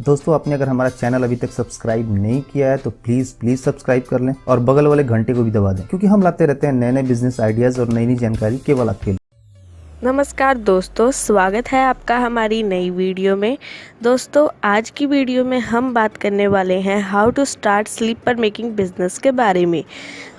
दोस्तों, आपने अगर हमारा चैनल अभी तक सब्सक्राइब नहीं किया है तो प्लीज सब्सक्राइब कर लें और बगल वाले घंटे को भी दबा दें, क्योंकि हम लाते रहते हैं नए नए बिजनेस आइडियाज और नई नई जानकारी केवल आपके लिए। नमस्कार दोस्तों, स्वागत है आपका हमारी नई वीडियो में। दोस्तों, आज की वीडियो में हम बात करने वाले हैं how to start sleeper making business के बारे में।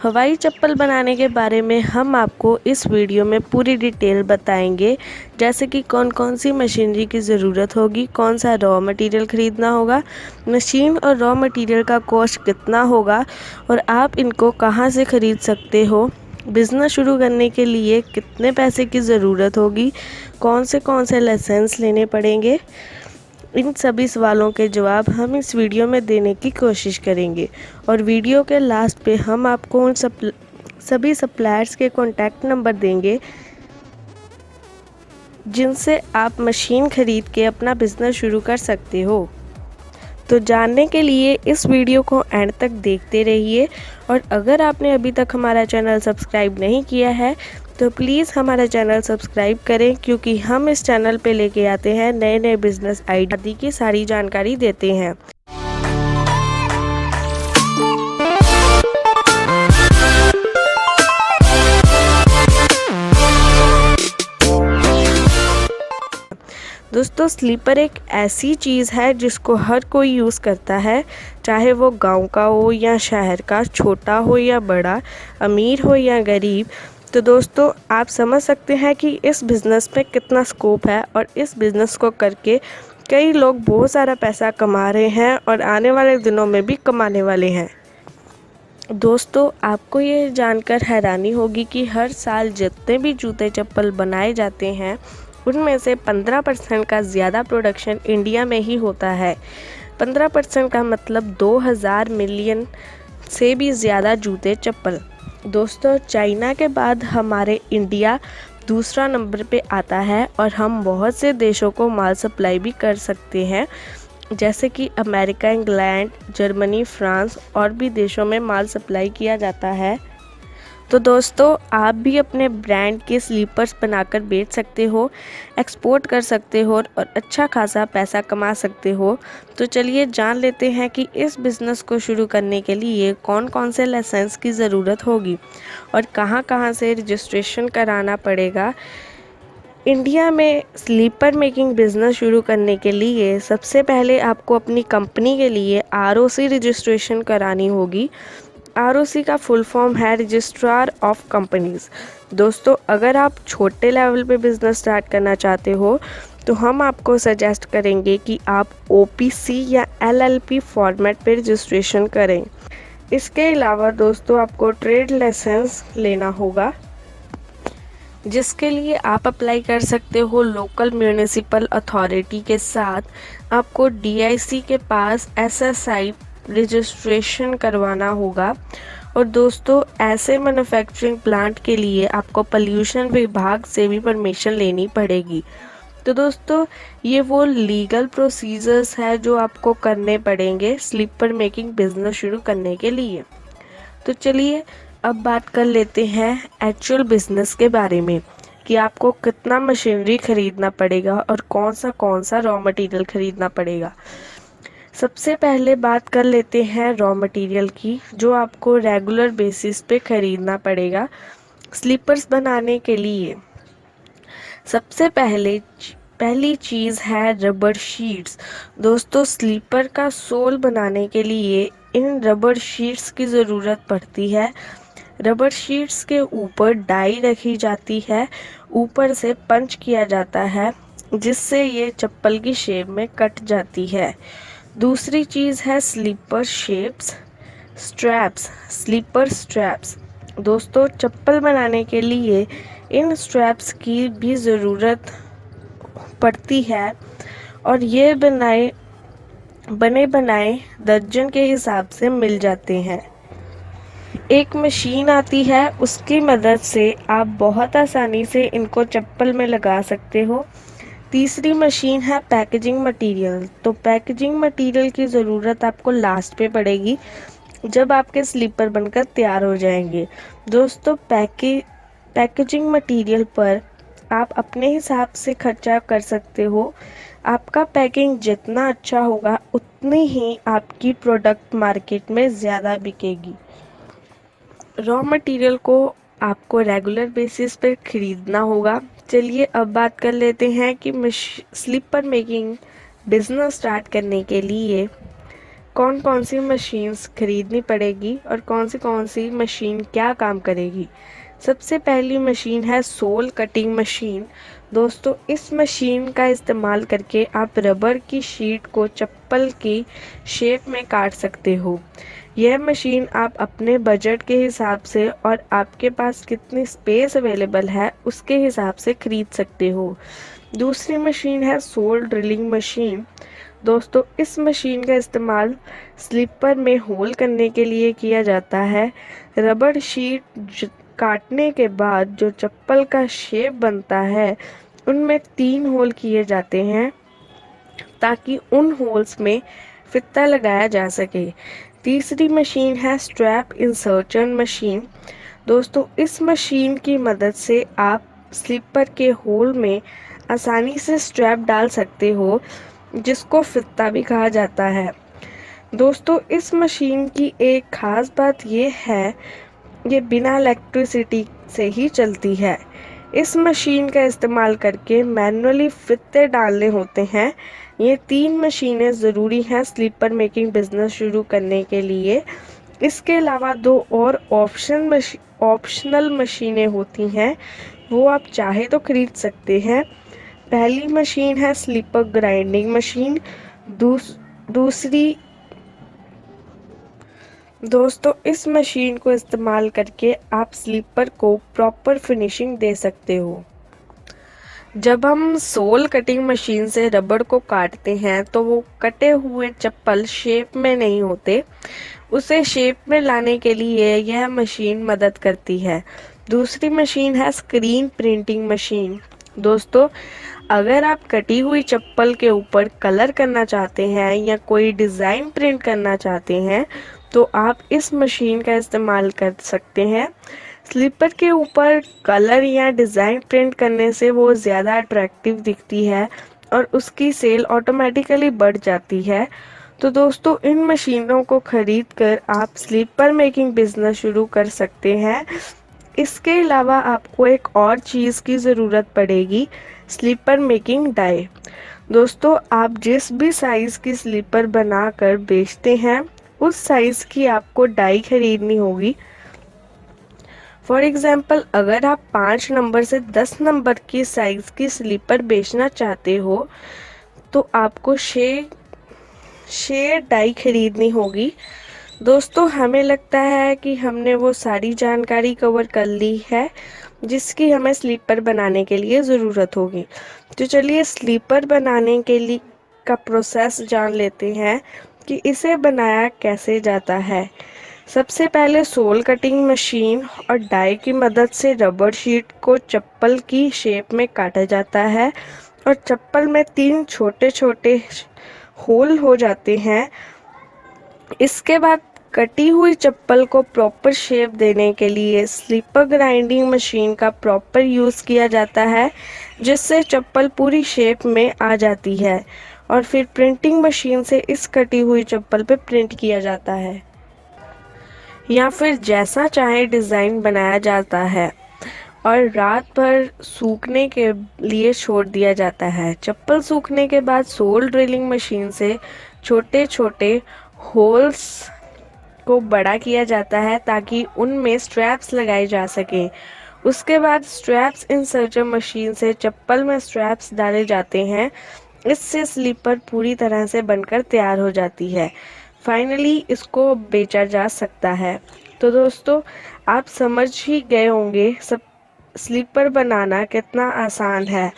हवाई चप्पल बनाने के बारे में हम आपको इस वीडियो में पूरी डिटेल बताएंगे, जैसे कि कौन कौन सी मशीनरी की ज़रूरत होगी, कौन सा रॉ मटेरियल ख़रीदना होगा, मशीन और रॉ मटेरियल का कॉस्ट कितना होगा और आप इनको कहाँ से ख़रीद सकते हो, बिज़नेस शुरू करने के लिए कितने पैसे की ज़रूरत होगी, कौन से लाइसेंस लेने पड़ेंगे। इन सभी सवालों के जवाब हम इस वीडियो में देने की कोशिश करेंगे और वीडियो के लास्ट पे हम आपको उन सभी सप्लायर्स के कॉन्टैक्ट नंबर देंगे जिनसे आप मशीन ख़रीद के अपना बिज़नेस शुरू कर सकते हो। तो जानने के लिए इस वीडियो को एंड तक देखते रहिए और अगर आपने अभी तक हमारा चैनल सब्सक्राइब नहीं किया है तो प्लीज़ हमारा चैनल सब्सक्राइब करें, क्योंकि हम इस चैनल पे लेके आते हैं नए नए बिजनेस आइडिया की सारी जानकारी देते हैं। दोस्तों, स्लीपर एक ऐसी चीज़ है जिसको हर कोई यूज़ करता है, चाहे वो गांव का हो या शहर का, छोटा हो या बड़ा, अमीर हो या गरीब। तो दोस्तों, आप समझ सकते हैं कि इस बिज़नेस में कितना स्कोप है और इस बिज़नेस को करके कई लोग बहुत सारा पैसा कमा रहे हैं और आने वाले दिनों में भी कमाने वाले हैं। दोस्तों, आपको ये जानकर हैरानी होगी कि हर साल जितने भी जूते चप्पल बनाए जाते हैं उनमें से 15% का ज़्यादा प्रोडक्शन इंडिया में ही होता है। 15% का मतलब 2000 मिलियन से भी ज़्यादा जूते चप्पल। दोस्तों, चाइना के बाद हमारे इंडिया दूसरा नंबर पे आता है और हम बहुत से देशों को माल सप्लाई भी कर सकते हैं, जैसे कि अमेरिका, इंग्लैंड, जर्मनी, फ्रांस और भी देशों में माल सप्लाई किया जाता है। तो दोस्तों, आप भी अपने ब्रांड के स्लीपर्स बनाकर बेच सकते हो, एक्सपोर्ट कर सकते हो और अच्छा खासा पैसा कमा सकते हो। तो चलिए जान लेते हैं कि इस बिज़नेस को शुरू करने के लिए कौन कौन से लाइसेंस की ज़रूरत होगी और कहाँ कहाँ से रजिस्ट्रेशन कराना पड़ेगा। इंडिया में स्लीपर मेकिंग बिज़नेस शुरू करने के लिए सबसे पहले आपको अपनी कंपनी के लिए ROC रजिस्ट्रेशन करानी होगी। ROC का फुल फॉर्म है रजिस्ट्रार ऑफ कंपनीज़। दोस्तों, अगर आप छोटे लेवल पे बिज़नेस स्टार्ट करना चाहते हो तो हम आपको सजेस्ट करेंगे कि आप OPC या LLP फॉर्मेट पे रजिस्ट्रेशन करें। इसके अलावा दोस्तों, आपको ट्रेड लाइसेंस लेना होगा, जिसके लिए आप अप्लाई कर सकते हो लोकल म्यूनिसिपल अथॉरिटी के साथ। आपको DIC के पास SSI रजिस्ट्रेशन करवाना होगा और दोस्तों, ऐसे मैन्युफैक्चरिंग प्लांट के लिए आपको पोल्यूशन विभाग से भी परमिशन लेनी पड़ेगी। तो दोस्तों, ये वो लीगल प्रोसीजर्स है जो आपको करने पड़ेंगे स्लीपर मेकिंग बिजनेस शुरू करने के लिए। तो चलिए अब बात कर लेते हैं एक्चुअल बिजनेस के बारे में कि आपको कितना मशीनरी खरीदना पड़ेगा और कौन सा रॉ मटेरियल खरीदना पड़ेगा। सबसे पहले बात कर लेते हैं रॉ मटेरियल की, जो आपको रेगुलर बेसिस पे ख़रीदना पड़ेगा स्लीपर्स बनाने के लिए। सबसे पहली चीज़ है रबर शीट्स। दोस्तों, स्लीपर का सोल बनाने के लिए इन रबर शीट्स की ज़रूरत पड़ती है। रबर शीट्स के ऊपर डाई रखी जाती है, ऊपर से पंच किया जाता है, जिससे ये चप्पल की शेप में कट जाती है। दूसरी चीज़ है स्लीपर स्लीपर स्ट्रैप्स। दोस्तों, चप्पल बनाने के लिए इन स्ट्रैप्स की भी ज़रूरत पड़ती है और ये बने बनाए दर्जन के हिसाब से मिल जाते हैं। एक मशीन आती है, उसकी मदद से आप बहुत आसानी से इनको चप्पल में लगा सकते हो। तीसरी मशीन है पैकेजिंग मटेरियल। तो पैकेजिंग मटेरियल की ज़रूरत आपको लास्ट पे पड़ेगी, जब आपके स्लीपर बनकर तैयार हो जाएंगे। दोस्तों, पैकेजिंग मटेरियल पर आप अपने हिसाब से खर्चा कर सकते हो, आपका पैकिंग जितना अच्छा होगा उतनी ही आपकी प्रोडक्ट मार्केट में ज़्यादा बिकेगी। रॉ मटेरियल को आपको रेगुलर बेसिस पर ख़रीदना होगा। चलिए अब बात कर लेते हैं कि स्लीपर मेकिंग बिजनेस स्टार्ट करने के लिए कौन कौन सी मशीन्स खरीदनी पड़ेगी और कौन सी मशीन क्या काम करेगी। सबसे पहली मशीन है सोल कटिंग मशीन। दोस्तों इस मशीन का इस्तेमाल करके आप रबर की शीट को चप्पल की शेप में काट सकते हो। यह मशीन आप अपने बजट के हिसाब से और आपके पास कितनी स्पेस अवेलेबल है उसके हिसाब से खरीद सकते हो। दूसरी मशीन है सोल ड्रिलिंग मशीन। दोस्तों इस मशीन का इस्तेमाल स्लीपर में होल करने के लिए किया जाता है। रबर शीट काटने के बाद जो चप्पल का शेप बनता है उनमें 3 होल किए जाते हैं ताकि उन होल्स में फीता लगाया जा सके। तीसरी मशीन है स्ट्रैप इंसर्शन मशीन। दोस्तों इस मशीन की मदद से आप स्लीपर के होल में आसानी से स्ट्रैप डाल सकते हो जिसको फीता भी कहा जाता है। दोस्तों इस मशीन की एक ख़ास बात ये है ये बिना इलेक्ट्रिसिटी से ही चलती है। इस मशीन का इस्तेमाल करके मैनुअली फीते डालने होते हैं। ये 3 मशीनें ज़रूरी हैं स्लीपर मेकिंग बिजनेस शुरू करने के लिए। इसके अलावा 2 और ऑप्शनल मशीनें होती हैं वो आप चाहे तो खरीद सकते हैं। पहली मशीन है स्लीपर ग्राइंडिंग मशीन। दूसरी दोस्तों इस मशीन को इस्तेमाल करके आप स्लीपर को प्रॉपर फिनिशिंग दे सकते हो। जब हम सोल कटिंग मशीन से रबड़ को काटते हैं तो वो कटे हुए चप्पल शेप में नहीं होते, उसे शेप में लाने के लिए यह मशीन मदद करती है। दूसरी मशीन है स्क्रीन प्रिंटिंग मशीन। दोस्तों अगर आप कटी हुई चप्पल के ऊपर कलर करना चाहते हैं या कोई डिज़ाइन प्रिंट करना चाहते हैं तो आप इस मशीन का इस्तेमाल कर सकते हैं। स्लीपर के ऊपर कलर या डिज़ाइन प्रिंट करने से वो ज़्यादा अट्रैक्टिव दिखती है और उसकी सेल ऑटोमेटिकली बढ़ जाती है। तो दोस्तों इन मशीनों को खरीद कर आप स्लीपर मेकिंग बिजनेस शुरू कर सकते हैं। इसके अलावा आपको एक और चीज़ की ज़रूरत पड़ेगी, स्लीपर मेकिंग डाई। दोस्तों आप जिस भी साइज़ की स्लीपर बना कर बेचते हैं उस साइज़ की आपको डाई खरीदनी होगी। फॉर एग्ज़ाम्पल अगर आप 5 नंबर से 10 नंबर की साइज़ की स्लीपर बेचना चाहते हो तो आपको 6 डाई खरीदनी होगी। दोस्तों हमें लगता है कि हमने वो सारी जानकारी कवर कर ली है जिसकी हमें स्लीपर बनाने के लिए ज़रूरत होगी। तो चलिए स्लीपर बनाने के लिए का प्रोसेस जान लेते हैं कि इसे बनाया कैसे जाता है। सबसे पहले सोल कटिंग मशीन और डाई की मदद से रबर शीट को चप्पल की शेप में काटा जाता है और चप्पल में 3 छोटे छोटे होल हो जाते हैं। इसके बाद कटी हुई चप्पल को प्रॉपर शेप देने के लिए स्लीपर ग्राइंडिंग मशीन का प्रॉपर यूज़ किया जाता है जिससे चप्पल पूरी शेप में आ जाती है और फिर प्रिंटिंग मशीन से इस कटी हुई चप्पल पे प्रिंट किया जाता है या फिर जैसा चाहे डिज़ाइन बनाया जाता है और रात भर सूखने के लिए छोड़ दिया जाता है। चप्पल सूखने के बाद सोल ड्रिलिंग मशीन से छोटे छोटे होल्स को बड़ा किया जाता है ताकि उनमें स्ट्रैप्स लगाए जा सकें। उसके बाद स्ट्रैप्स इंसर्टर मशीन से चप्पल में स्ट्रैप्स डाले जाते हैं। इससे स्लीपर पूरी तरह से बनकर तैयार हो जाती है। फाइनली इसको बेचा जा सकता है। तो दोस्तों आप समझ ही गए होंगे सब स्लीपर बनाना कितना आसान है।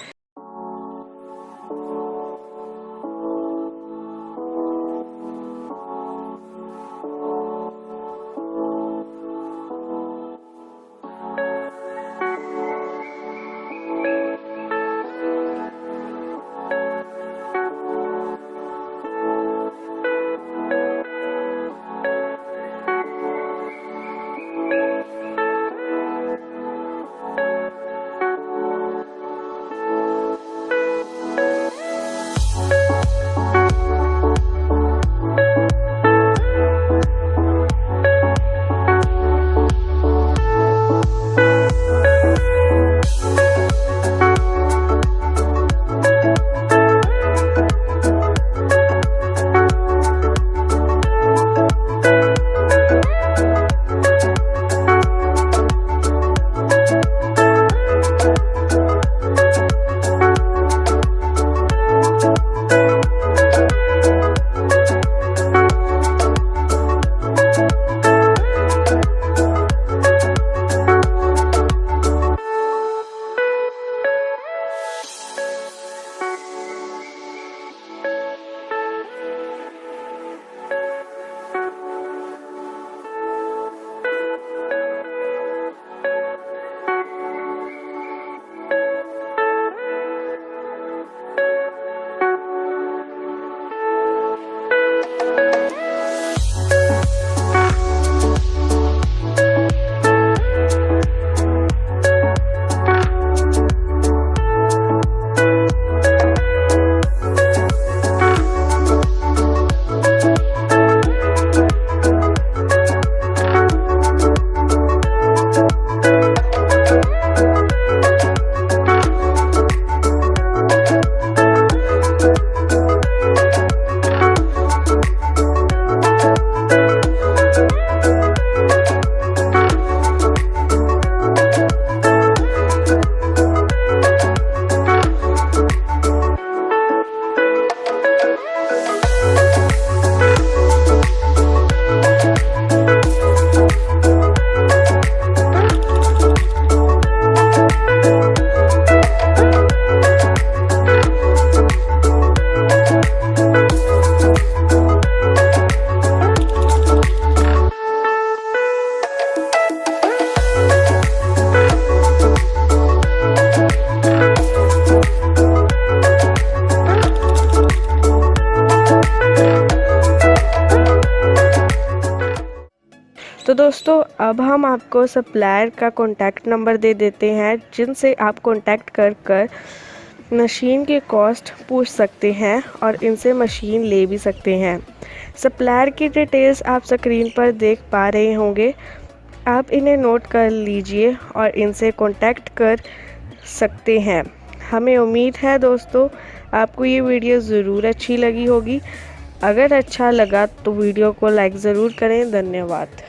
दोस्तों अब हम आपको सप्लायर का कॉन्टैक्ट नंबर दे देते हैं, जिनसे आप कॉन्टैक्ट कर मशीन की कॉस्ट पूछ सकते हैं और इनसे मशीन ले भी सकते हैं। सप्लायर की डिटेल्स आप स्क्रीन पर देख पा रहे होंगे, आप इन्हें नोट कर लीजिए और इनसे कॉन्टैक्ट कर सकते हैं। हमें उम्मीद है दोस्तों आपको ये वीडियो ज़रूर अच्छी लगी होगी। अगर अच्छा लगा तो वीडियो को लाइक ज़रूर करें। धन्यवाद।